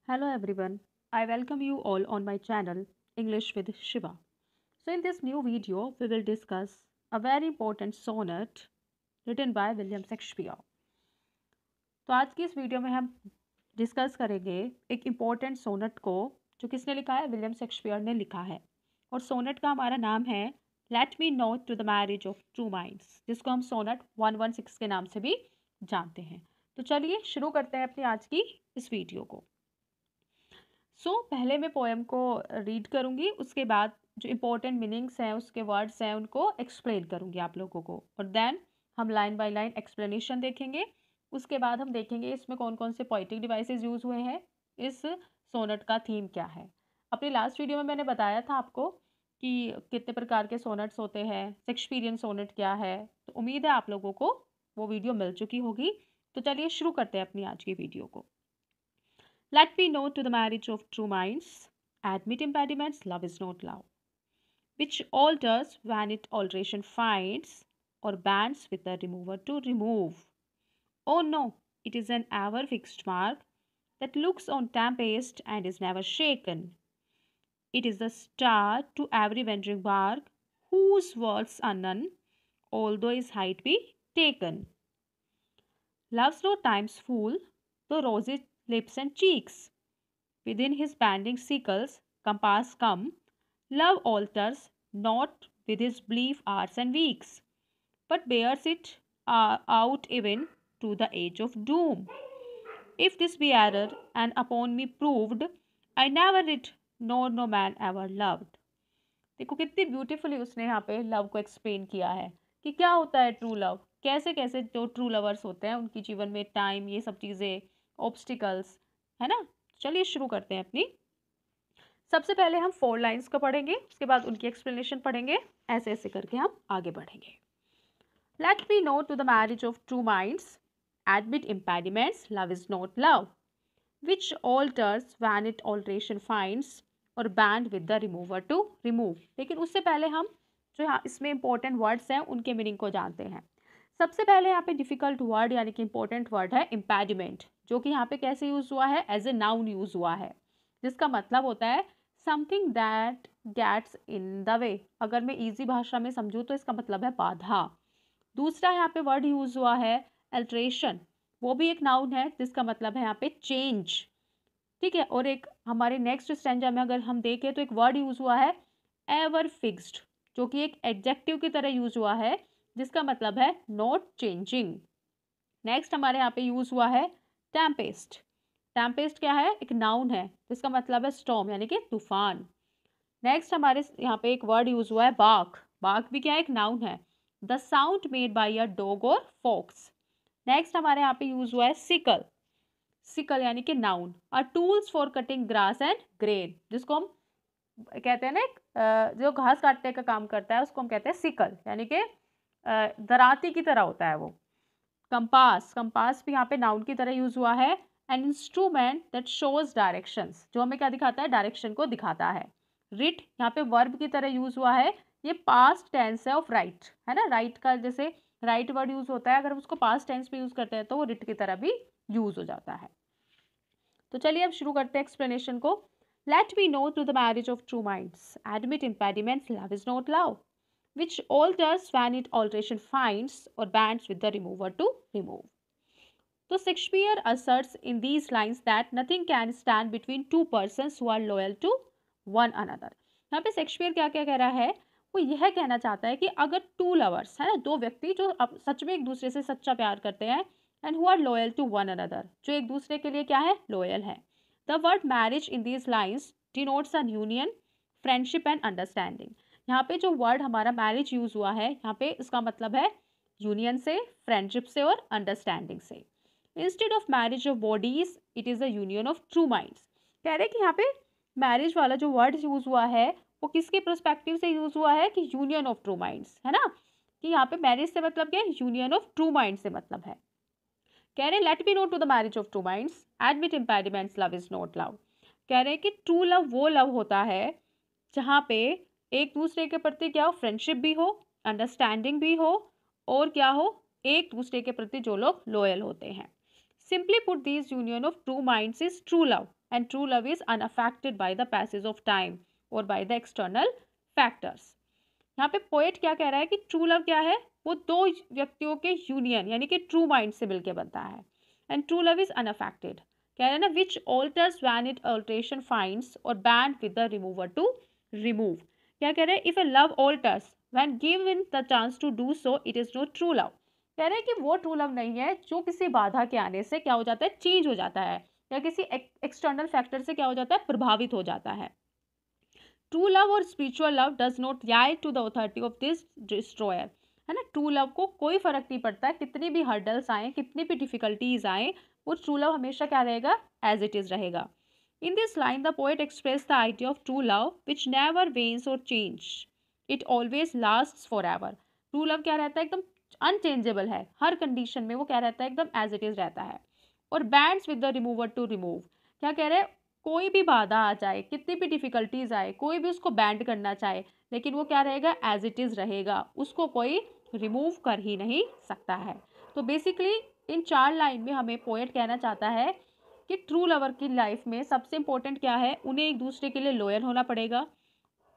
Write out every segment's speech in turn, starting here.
Hello everyone, I welcome you all on my channel English with Shiva. So, in this new video, we will discuss a very important sonnet written by William Shakespeare. तो आज की इस video में हम discuss करेंगे एक important sonnet को जो किसने लिखा है, विलियम शेक्सपियर ने लिखा है। और सोनेट का हमारा नाम है let me not to the marriage of two minds, जिसको हम सोनेट 116 के नाम से भी जानते हैं। तो चलिए शुरू करते हैं अपनी आज की इस वीडियो को। पहले मैं पोएम को रीड करूँगी, उसके बाद जो इम्पोर्टेंट मीनिंग्स हैं, उसके वर्ड्स हैं, उनको एक्सप्लेन करूँगी आप लोगों को, और देन हम लाइन बाय लाइन एक्सप्लेनेशन देखेंगे। उसके बाद हम देखेंगे इसमें कौन कौन से पोइटिक डिवाइसेस यूज़ हुए हैं, इस सोनेट का थीम क्या है। अपनी लास्ट वीडियो में मैंने बताया था आपको कि कितने प्रकार के सोनेट्स होते हैं, शेक्सपियरियन सोनेट क्या है। तो उम्मीद है आप लोगों को वो वीडियो मिल चुकी होगी। तो चलिए शुरू करते हैं अपनी आज की वीडियो को। Let me know to the marriage of true minds. Admit impediments, love is not love. Which alters when it alteration finds, or bans with the remover to remove. Oh no, it is an ever fixed mark that looks on tempest and is never shaken. It is the star to every wandering bark, whose words are none, although his height be taken. Love's no time's fool, though rosy lips and cheeks. Within his bending sickles compass come, love alters not with his brief hours and weeks, but bears it out even to the age of doom. If this be error, and upon me proved, I never did, nor no man ever loved. देखो कितनी beautifully उसने यहाँ पे love को explain किया है कि क्या होता है ट्रू लव, कैसे कैसे जो ट्रू लवर्स होते हैं उनकी जीवन में टाइम, ये सब चीज़ें, ऑब्स्टिकल्स, है ना। चलिए शुरू करते हैं अपनी। सबसे पहले हम 4 लाइन्स का पढ़ेंगे, उसके बाद उनकी एक्सप्लेनेशन पढ़ेंगे, ऐसे ऐसे करके हम आगे बढ़ेंगे। Let me not to the marriage of true minds, admit impediments, love is not love, which alters when it alteration finds, or bend with the remover to remove. लेकिन उससे पहले हम जो यहाँ इसमें इंपॉर्टेंट वर्ड्स हैं उनके मीनिंग को जानते हैं। सबसे पहले यहाँ पे डिफिकल्ट वर्ड यानी कि इंपॉर्टेंट वर्ड है इम्पेडिमेंट, जो कि यहाँ पे कैसे यूज़ हुआ है, एज ए नाउन यूज़ हुआ है, जिसका मतलब होता है something that gets in the way. अगर मैं इजी भाषा में समझूँ तो इसका मतलब है बाधा। दूसरा यहाँ पे वर्ड यूज़ हुआ है अल्ट्रेशन, वो भी एक नाउन है जिसका मतलब है यहाँ पे चेंज, ठीक है। और एक हमारे नेक्स्ट स्टैंजा में अगर हम देखें तो एक वर्ड यूज़ हुआ है एवर फिक्स्ड, जो कि एक एडजेक्टिव की तरह यूज़ हुआ है, जिसका मतलब है नॉट चेंजिंग। नेक्स्ट हमारे यहाँ पे यूज़ हुआ है टेम्पेस्ट। टेम्पेस्ट क्या है, एक नाउन है जिसका मतलब है स्टॉर्म यानी कि तूफान। नेक्स्ट हमारे यहाँ पे एक वर्ड यूज़ हुआ है बाक। बाक भी क्या है, एक नाउन है, the sound made by a dog और फॉक्स। नेक्स्ट हमारे यहाँ पे यूज़ हुआ है सिकल। सिकल यानी कि noun, a tools for cutting grass and grain, जिसको हम कहते हैं ना जो घास काटने का काम करता है उसको हम कहते हैं सिकल, यानी कि दराती की तरह होता है वो। कंपास, कंपास भी यहाँ पे नाउन की तरह यूज हुआ है। An instrument that shows directions, जो हमें क्या दिखाता है, डायरेक्शन को दिखाता है। रिट यहाँ पे वर्ब की तरह यूज हुआ है, ये पास्ट टेंस है ऑफ राइट, है ना। राइट का जैसे राइट वर्ड यूज होता है, अगर हम उसको पास्ट टेंस में यूज करते हैं तो वो रिट की तरह भी यूज हो जाता है। तो चलिए अब शुरू करते हैं एक्सप्लेनेशन को। Let me not to the marriage of true minds, admit impediments, love is not love, which alters when it alteration finds, or bands with the remover to remove. So Shakespeare asserts in these lines that nothing can stand between two persons who are loyal to one another. यहाँ पे Shakespeare क्या क्या कह रहा है, वो यह कहना चाहता है कि अगर टू लवर्स है ना, दो व्यक्ति जो अब सच में एक दूसरे से सच्चा प्यार करते हैं, and who are loyal to one another, जो एक दूसरे के लिए क्या है, लॉयल है। The word marriage in these lines denotes an union, friendship and understanding. यहाँ पे जो वर्ड हमारा मैरिज यूज हुआ है, यहाँ पे इसका मतलब है यूनियन से, फ्रेंडशिप से और अंडरस्टैंडिंग से। Instead of marriage of bodies it is a union of true minds. कह रहे हैं कि यहाँ पे मैरिज वाला जो वर्ड यूज हुआ है वो किसके प्रोस्पेक्टिव से यूज हुआ है, कि यूनियन ऑफ ट्रू माइंड्स, है ना। कि यहाँ पे मैरिज से मतलब क्या है, यूनियन ऑफ ट्रू माइंड से मतलब है। कह रहे हैं let me not to the marriage of true minds, admit impediments, love is not love. कह रहे हैं कि ट्रू लव वो लव होता है जहाँ पे एक दूसरे के प्रति क्या हो, फ्रेंडशिप भी हो, अंडरस्टैंडिंग भी हो, और क्या हो, एक दूसरे के प्रति जो लोग लॉयल होते हैं। Simply put this union of true minds is true love. and true love is unaffected by the passage of time or by the external factors. यहाँ पे पोएट क्या कह रहा है कि ट्रू लव क्या है, वो दो व्यक्तियों के यूनियन यानी कि ट्रू माइंड से मिलकर बनता है, and true love is unaffected, कह रहे हैं ना, which alters when it alteration finds or bend with the remover to remove. क्या कह रहे हैं, if a love alters when given the chance to do so it is not true love. कह रहे हैं कि वो ट्रू लव नहीं है जो किसी बाधा के आने से क्या हो जाता है, चेंज हो जाता है, या किसी एक्सटर्नल फैक्टर से क्या हो जाता है, प्रभावित हो जाता है। ट्रू लव और spiritual love does not yield to the authority of this destroyer, है ना। ट्रू लव को कोई फर्क नहीं पड़ता, कितनी भी हर्डल्स आए, कितनी भी डिफिकल्टीज आए, वो ट्रू लव हमेशा क्या रहेगा, एज इट इज रहेगा। In this line the poet express the idea of true love which never wanes or change, it always lasts forever. True love क्या रहता है, एकदम अनचेंजेबल है, हर कंडीशन में वो क्या रहता है, एकदम एज इट इज रहता है। और bends with the remover to remove, क्या कह रहे हैं, कोई भी बाधा आ जाए, कितनी भी डिफिकल्टीज आए, कोई भी उसको बैंड करना चाहे, लेकिन वो क्या रहेगा, एज इट इज रहेगा, उसको कोई रिमूव कर ही नहीं सकता है। तो बेसिकली इन 4 लाइन में हमें पोएट कहना चाहता है कि ट्रू लवर की लाइफ में सबसे इंपॉर्टेंट क्या है, उन्हें एक दूसरे के लिए लॉयल होना पड़ेगा।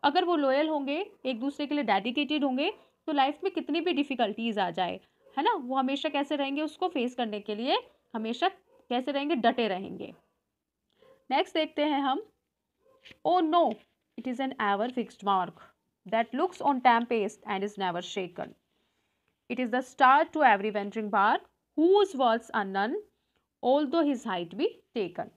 अगर वो लॉयल होंगे, एक दूसरे के लिए डेडिकेटेड होंगे, तो लाइफ में कितनी भी डिफिकल्टीज आ जाए, है ना, वो हमेशा कैसे रहेंगे, उसको फेस करने के लिए हमेशा कैसे रहेंगे, डटे रहेंगे। नेक्स्ट देखते हैं हम, oh no it is an ever fixed mark that looks on tempest and is never shaken, it is the star to every wandering bark whose words are none although his height be taken.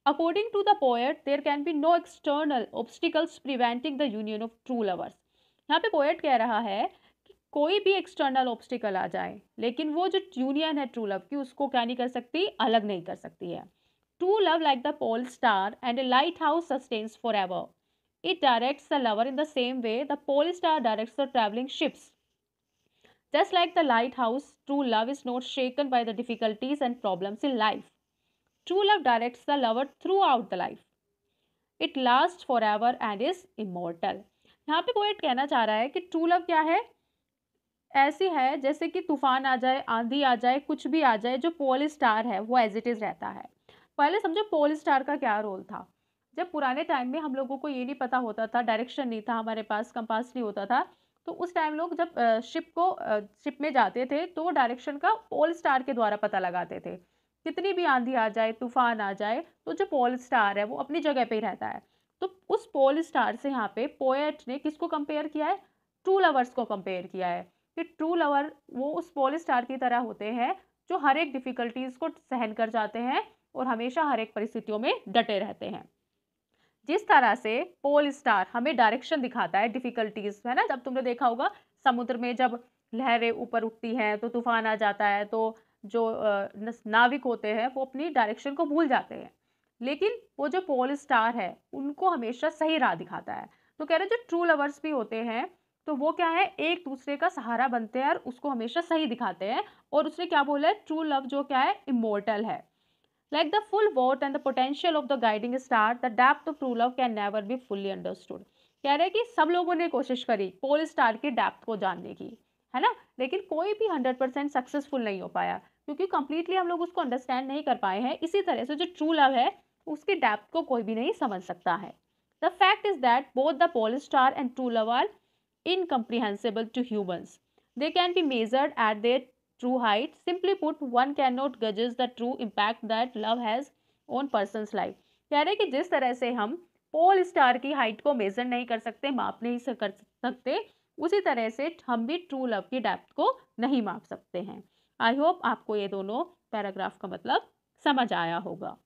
According to the poet, there can be no external obstacles preventing the union of true lovers. यहाँ पे poet कह रहा है कि कोई भी external obstacle आ जाए, लेकिन वो जो यूनियन है ट्रू लव की, उसको क्या नहीं कर सकती, अलग नहीं कर सकती है। True love like the pole star and a light house sustains forever, it directs the lover in the same way the pole star directs the travelling ships. Just like the lighthouse, true love is not shaken by the difficulties and problems in life. True love directs the lover throughout the life. It lasts forever and is immortal. यहाँ पे poet कहना चाह रहा है कि true love क्या है, ऐसी है जैसे कि तूफान आ जाए, आंधी आ जाए, कुछ भी आ जाए, जो पोल स्टार है वो एज इट इज रहता है। पहले समझो पोल स्टार का क्या रोल था। जब पुराने टाइम में हम लोगों को ये नहीं पता होता था, डायरेक्शन नहीं था, हमारे पास कंपास नहीं होता था, तो उस टाइम लोग जब शिप में जाते थे तो वो डायरेक्शन का पोल स्टार के द्वारा पता लगाते थे। कितनी भी आंधी आ जाए, तूफान आ जाए, तो जो पोल स्टार है वो अपनी जगह पे ही रहता है। तो उस पोल स्टार से यहाँ पे पोएट ने किसको कंपेयर किया है, ट्रू लवर्स को कंपेयर किया है कि ट्रू लवर वो उस पोल स्टार की तरह होते हैं जो हर एक डिफिकल्टीज को सहन कर जाते हैं और हमेशा हर एक परिस्थितियों में डटे रहते हैं। जिस तरह से पोल स्टार हमें डायरेक्शन दिखाता है डिफिकल्टीज, है ना, जब तुमने देखा होगा समुद्र में जब लहरें ऊपर उठती हैं तो तूफान आ जाता है, तो जो नाविक होते हैं वो अपनी डायरेक्शन को भूल जाते हैं, लेकिन वो जो पोल स्टार है उनको हमेशा सही राह दिखाता है। तो कह रहे जो ट्रू लवर्स भी होते हैं तो वो क्या है, एक दूसरे का सहारा बनते हैं और उसको हमेशा सही दिखाते हैं। और उसने क्या बोला है, ट्रू लव जो क्या है, इमोर्टल है। Like the full worth and the potential of the guiding star, the depth of true love can never be fully understood. कह रहे हैं कि सब लोगों ने कोशिश करी पोल स्टार की डेप्थ को जानने की, है ना, लेकिन कोई भी 100% सक्सेसफुल नहीं हो पाया, क्योंकि कंप्लीटली हम लोग उसको अंडरस्टैंड नहीं कर पाए हैं। इसी तरह से जो ट्रू लव है उसकी डेप्थ को कोई भी नहीं समझ सकता है। The fact is that both the pole star and true love are incomprehensible to humans. They can be measured at their true height. Simply put, one cannot gauge the true impact that love has on person's life. कह रहे कि जिस तरह से हम pole star की height को major नहीं कर सकते, माप नहीं कर सकते, उसी तरह से हम भी ट्रू लव की डेप्थ को नहीं माप सकते हैं। आई होप आपको ये दोनों पैराग्राफ का मतलब समझ आया होगा।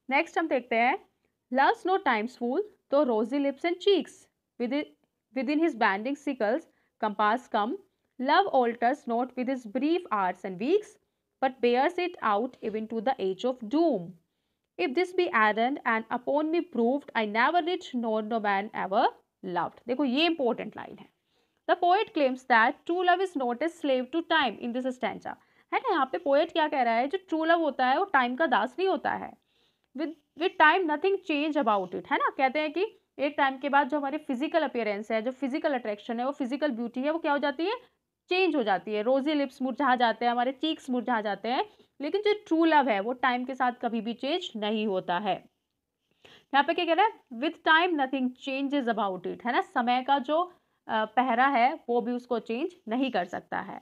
नेक्स्ट हम देखते हैं, loves no times fool though rosy lips and cheeks within his bending sickle's compass come, love alters not with his brief hours and weeks, but bears it out even to the age of doom. If this be errand and upon me proved, I never did nor no man ever loved. देखो ये important line है। The poet claims that true love is not a slave to time in this stanza. है ना, यहाँ पे poet क्या कह रहा है, जो true love होता है वो time का दास नहीं होता है। With time nothing change about it, है ना। कहते हैं कि एक टाइम के बाद जो हमारी फिजिकल अपीयरेंस है, जो फिजिकल अट्रैक्शन है, वो फिजिकल ब्यूटी है, वो क्या हो जाती है, चेंज हो जाती है। रोजी लिप्स मुरझा जाते हैं, हमारे चीक्स मुरझा जाते हैं, लेकिन जो ट्रू लव है वो टाइम के साथ कभी भी चेंज नहीं होता है। यहाँ पे क्या कह रहा है, with time nothing changes about it, है ना, समय का जो पहरा है वो भी उसको चेंज नहीं कर सकता है।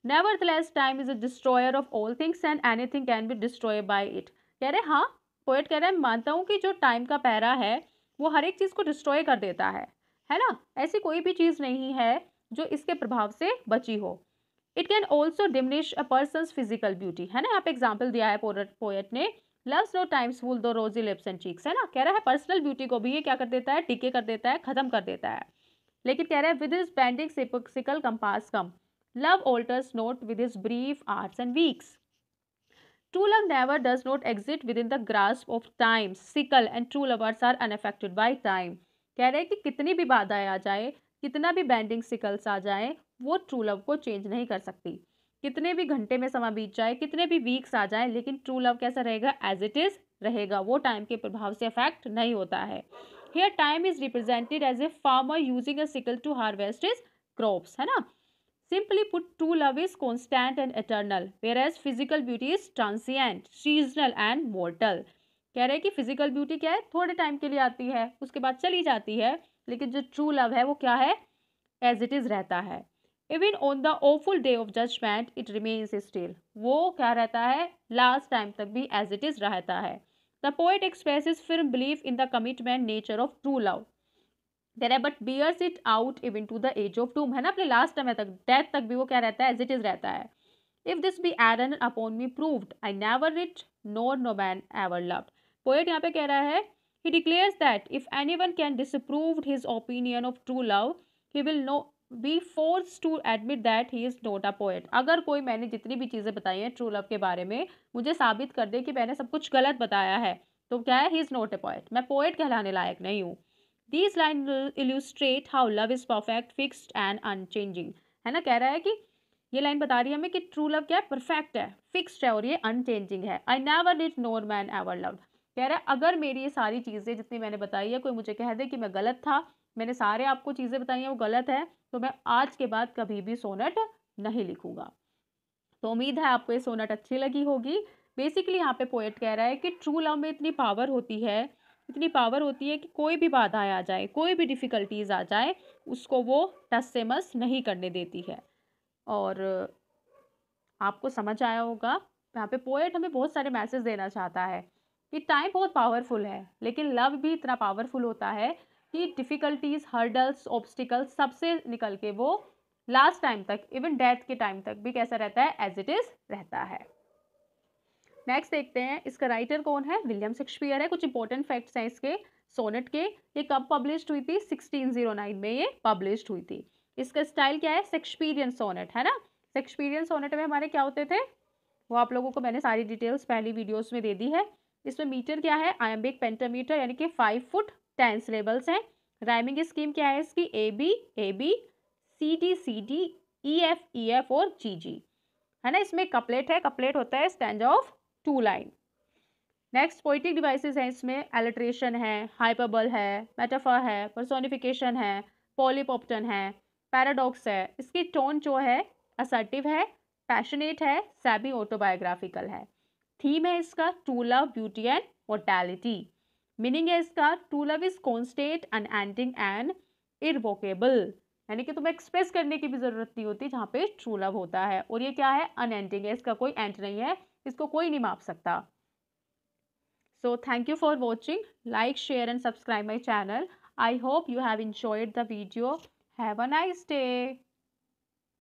Nevertheless time is a destroyer of all things and anything can be destroy by it. कह रहे हाँ, पोएट कह रहा है मानता हूँ कि जो टाइम का पहरा है वो हर एक चीज को डिस्ट्रॉय कर देता है ना, ऐसी कोई भी चीज नहीं है जो इसके प्रभाव से बची हो। It can also diminish a persons physical beauty, है ना, यहाँ पे एग्जाम्पल दिया है पोएट ने, लव्स नो टाइम्स फूल दो रोजी लिप्स एंड चीक्स, है ना, कह रहा है पर्सनल ब्यूटी को भी ये क्या कर देता है, डिके कर देता है, खत्म कर देता है। लेकिन कह रहा है with his bending sickle compass come, love alters not with his brief hours and weeks. True love never does not exist within the grasp of time. Sickle and true lovers are unaffected by time. कह रहे हैं कि कितनी भी बाधाएं आ जाए, कितना भी बैंडिंग सिकल्स आ जाए, वो ट्रू लव को चेंज नहीं कर सकती। कितने भी घंटे में समय बीत जाए, कितने भी वीक्स आ जाए, लेकिन ट्रू लव कैसा रहेगा, एज इट इज रहेगा, वो टाइम के प्रभाव से अफेक्ट नहीं होता है। Here time is represented as a farmer using a sickle to harvest his crops, है ना। Simply put, true love is constant and eternal, whereas physical beauty is transient, seasonal and mortal. कह रहे हैं कि physical beauty क्या है, थोड़े time के लिए आती है, उसके बाद चली जाती है, लेकिन जो ट्रू लव है वो क्या है, एज इट इज रहता है। Even on the awful day of judgment it remains still, वो क्या रहता है, लास्ट टाइम तक भी एज इट इज रहता है। The poet expresses firm belief in the commitment nature of true love, there but bears it out even to the edge of doom, है ना, अपने लास्ट समय तक, डेथ तक भी वो क्या रहता है, एज इट इज रहता है। If this be error upon me proved I never writ nor no man ever loved. Poet यहाँ पे कह रहा है, he declares that if anyone can disapprove his opinion of true love he will no be forced to admit that he is not a poet। अगर कोई, मैंने जितनी भी चीज़ें बताई हैं ट्रू लव के बारे में, मुझे साबित कर दे कि मैंने सब कुछ गलत बताया है, तो क्या है, he is not a poet, मैं पोएट कहलाने लायक नहीं हूँ। These lines illustrate how love is perfect, fixed and unchanging, है ना, कह रहा है कि ये लाइन बता रही है हमें कि ट्रू लव क्या है, परफेक्ट है, फिक्स्ड है और ये अनचेंजिंग है। I never did NOR man ever loved, कह रहा है अगर मेरी ये सारी चीज़ें जितनी मैंने बताई है कोई मुझे कह दे कि मैं गलत था, मैंने सारे आपको चीज़ें बताई हैं वो गलत है, तो मैं आज के बाद कभी भी सोनेट नहीं लिखूंगा। तो उम्मीद है आपको ये सोनेट अच्छी लगी होगी। बेसिकली यहाँ पे पोएट कह रहा है कि ट्रू लव में इतनी पावर होती है, इतनी पावर होती है कि कोई भी बाधा आ जाए, कोई भी डिफ़िकल्टीज आ जाए, उसको वो टस से मस नहीं करने देती है। और आपको समझ आया होगा, यहाँ पे पोएट हमें बहुत सारे मैसेज देना चाहता है कि टाइम बहुत पावरफुल है, लेकिन लव भी इतना पावरफुल होता है कि डिफ़िकल्टीज, हर्डल्स, ऑब्स्टिकल्स सबसे निकल के वो लास्ट टाइम तक, इवन डेथ के टाइम तक भी कैसा रहता है, एज इट इज रहता है। नेक्स्ट देखते हैं इसका राइटर कौन है, विलियम शेक्सपियर है। कुछ इंपॉर्टेंट फैक्ट्स हैं इसके सोनेट के। ये कब पब्लिश्ड हुई थी, 1609 में ये पब्लिश्ड हुई थी। इसका स्टाइल क्या है, शेक्सपियरियन सोनेट, है ना। शेक्सपियरियन सोनेट में हमारे क्या होते थे, वो आप लोगों को मैंने सारी डिटेल्स पहली वीडियोस में दे दी है। इसमें मीटर क्या है, आयम्बिक पेंटामीटर, यानी कि 5 फुट 10 सिलेबल्स हैं। राइमिंग स्कीम क्या है इसकी, A B C D E F और जी, है ना। इसमें कपलेट है, कपलेट होता है stanza of 2 line. Next poetic devices हैं इसमें, एलिट्रेशन है, हाइपरबल है, मेटाफर है, पर्सोनिफिकेशन है, पॉलीपोप्टन है, पैराडॉक्स है। इसकी टोन जो है असर्टिव है, पैशनेट है, सैबी ऑटोबायोग्राफिकल है। थीम है इसका true love, beauty and mortality. Meaning है इसका true love is constant, unending and irrevocable, यानी कि तुम्हें एक्सप्रेस करने की भी जरूरत नहीं होती जहाँ पे ट्रू लव होता है। और ये क्या है, अनएंडिंग है, इसका कोई एंड नहीं है, इसको कोई नहीं माप सकता। So thank you for watching. Like, share and subscribe my channel. I hope you have enjoyed the video. Have a nice day.